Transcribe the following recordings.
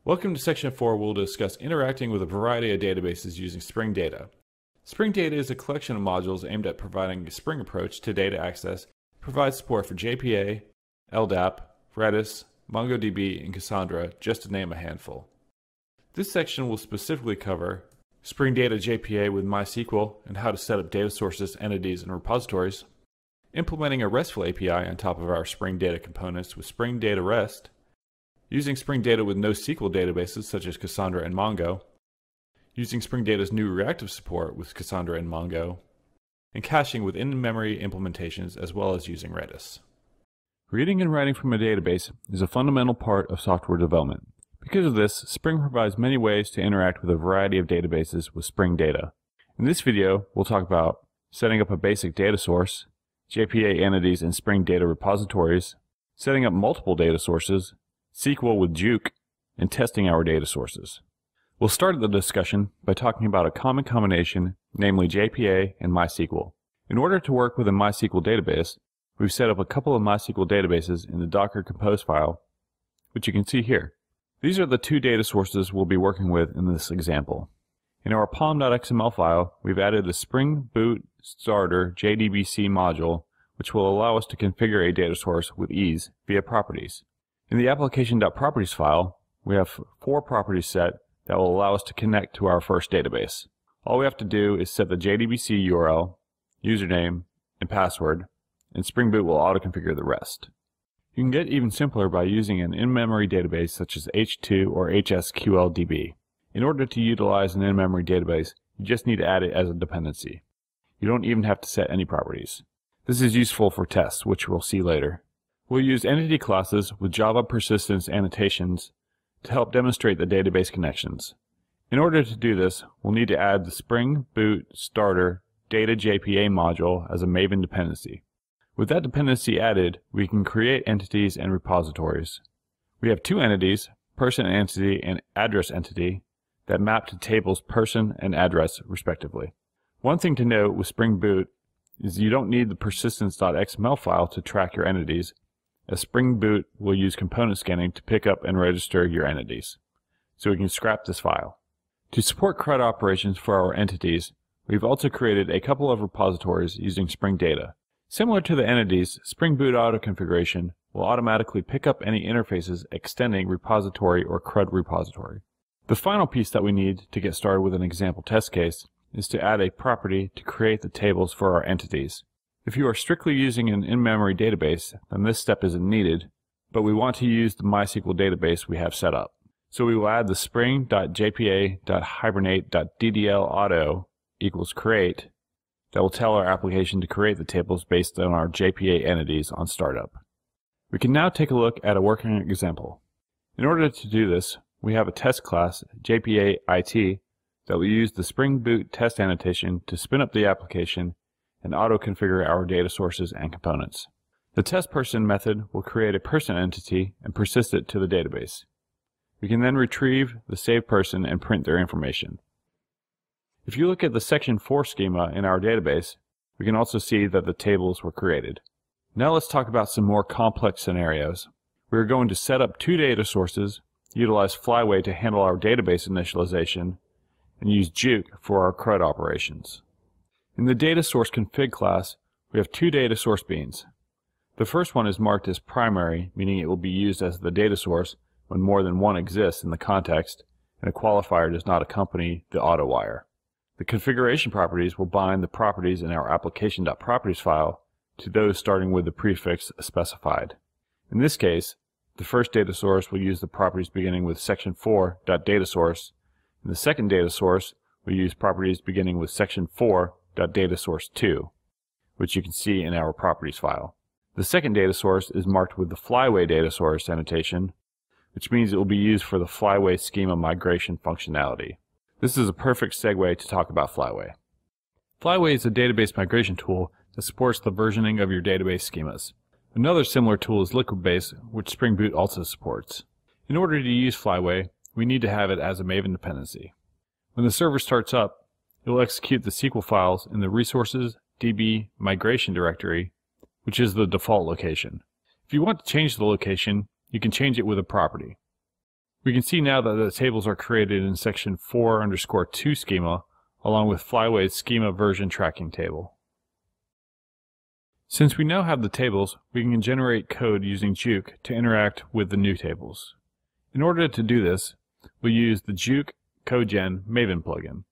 Welcome to Section 4, where we'll discuss interacting with a variety of databases using Spring Data. Spring Data is a collection of modules aimed at providing a Spring approach to data access, provides support for JPA, LDAP, Redis, MongoDB, and Cassandra, just to name a handful. This section will specifically cover Spring Data JPA with MySQL and how to set up data sources, entities, and repositories, implementing a RESTful API on top of our Spring Data components with Spring Data REST, using Spring Data with NoSQL databases such as Cassandra and Mongo, using Spring Data's new reactive support with Cassandra and Mongo, and caching with in-memory implementations as well as using Redis. Reading and writing from a database is a fundamental part of software development. Because of this, Spring provides many ways to interact with a variety of databases with Spring Data. In this video, we'll talk about setting up a basic data source, JPA entities and Spring Data repositories, setting up multiple data sources, SQL with Juke, and testing our data sources. We'll start the discussion by talking about a common combination, namely JPA and MySQL. In order to work with a MySQL database, we've set up a couple of MySQL databases in the Docker Compose file, which you can see here. These are the two data sources we'll be working with in this example. In our pom.xml file, we've added the Spring Boot Starter JDBC module, which will allow us to configure a data source with ease via properties. In the application.properties file, we have 4 properties set that will allow us to connect to our first database. All we have to do is set the JDBC URL, username, and password, and Spring Boot will auto-configure the rest. You can get even simpler by using an in-memory database such as H2 or HSQLDB. In order to utilize an in-memory database, you just need to add it as a dependency. You don't even have to set any properties. This is useful for tests, which we'll see later. We'll use entity classes with Java persistence annotations to help demonstrate the database connections. In order to do this, we'll need to add the Spring Boot Starter Data JPA module as a Maven dependency. With that dependency added, we can create entities and repositories. We have 2 entities, person entity and address entity, that map to tables person and address respectively. One thing to note with Spring Boot is you don't need the persistence.xml file to track your entities, as Spring Boot will use component scanning to pick up and register your entities. So we can scrap this file. To support CRUD operations for our entities, we've also created a couple of repositories using Spring Data. Similar to the entities, Spring Boot auto configuration will automatically pick up any interfaces extending repository or CRUD repository. The final piece that we need to get started with an example test case is to add a property to create the tables for our entities. If you are strictly using an in-memory database, then this step isn't needed, but we want to use the MySQL database we have set up. So we will add the spring.jpa.hibernate.ddl auto equals create that will tell our application to create the tables based on our JPA entities on startup. We can now take a look at a working example. In order to do this, we have a test class, JPA-IT, that will use the Spring Boot test annotation to spin up the application and auto-configure our data sources and components. The test person method will create a person entity and persist it to the database. We can then retrieve the saved person and print their information. If you look at the Section 4 schema in our database, we can also see that the tables were created. Now let's talk about some more complex scenarios. We are going to set up 2 data sources, utilize Flyways to handle our database initialization, and use Juke for our CRUD operations. In the data source config class, we have 2 data source beans. The first one is marked as primary, meaning it will be used as the data source when more than one exists in the context and a qualifier does not accompany the auto wire. The configuration properties will bind the properties in our application.properties file to those starting with the prefix specified. In this case, the first data source will use the properties beginning with section 4.dataSource, and the second data source will use properties beginning with section 4.dataSource2, which you can see in our properties file. The second data source is marked with the Flyways data source annotation, which means it will be used for the Flyways schema migration functionality. This is a perfect segue to talk about Flyways. Flyways is a database migration tool that supports the versioning of your database schemas. Another similar tool is Liquidbase, which Spring Boot also supports. In order to use Flyways, we need to have it as a Maven dependency. When the server starts up, it will execute the SQL files in the resources DB migration directory, which is the default location. If you want to change the location, you can change it with a property. We can see now that the tables are created in section 4_2 schema, along with Flyways schema version tracking table. Since we now have the tables, we can generate code using Juke to interact with the new tables. In order to do this, we'll use the Juke CodeGen Maven plugin.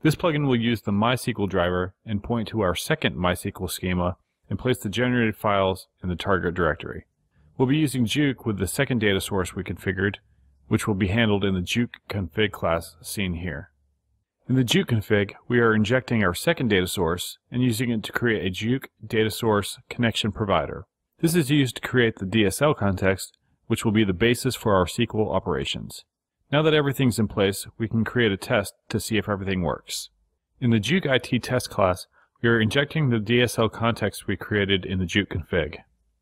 This plugin will use the MySQL driver and point to our second MySQL schema and place the generated files in the target directory. We'll be using Juke with the second data source we configured, which will be handled in the Juke config class seen here. In the Juke config, we are injecting our second data source and using it to create a Juke data source connection provider. This is used to create the DSL context, which will be the basis for our SQL operations. Now that everything's in place, we can create a test to see if everything works. In the Juke IT test class, we are injecting the DSL context we created in the Juke config.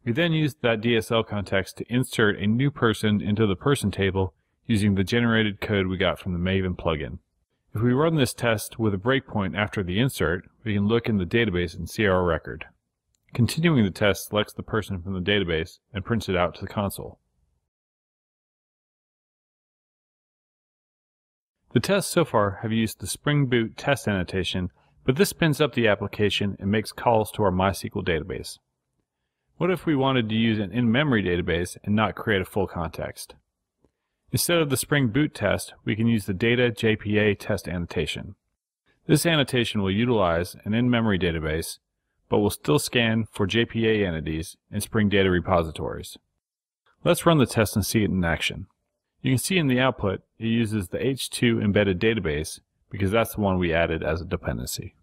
We then use that DSL context to insert a new person into the person table using the generated code we got from the Maven plugin. If we run this test with a breakpoint after the insert, we can look in the database and see our record. Continuing the test selects the person from the database and prints it out to the console. The tests so far have used the Spring Boot test annotation, but this spins up the application and makes calls to our MySQL database. What if we wanted to use an in-memory database and not create a full context? Instead of the Spring Boot test, we can use the Data JPA test annotation. This annotation will utilize an in-memory database, but will still scan for JPA entities in Spring Data repositories. Let's run the test and see it in action. You can see in the output, it uses the H2 embedded database because that's the one we added as a dependency.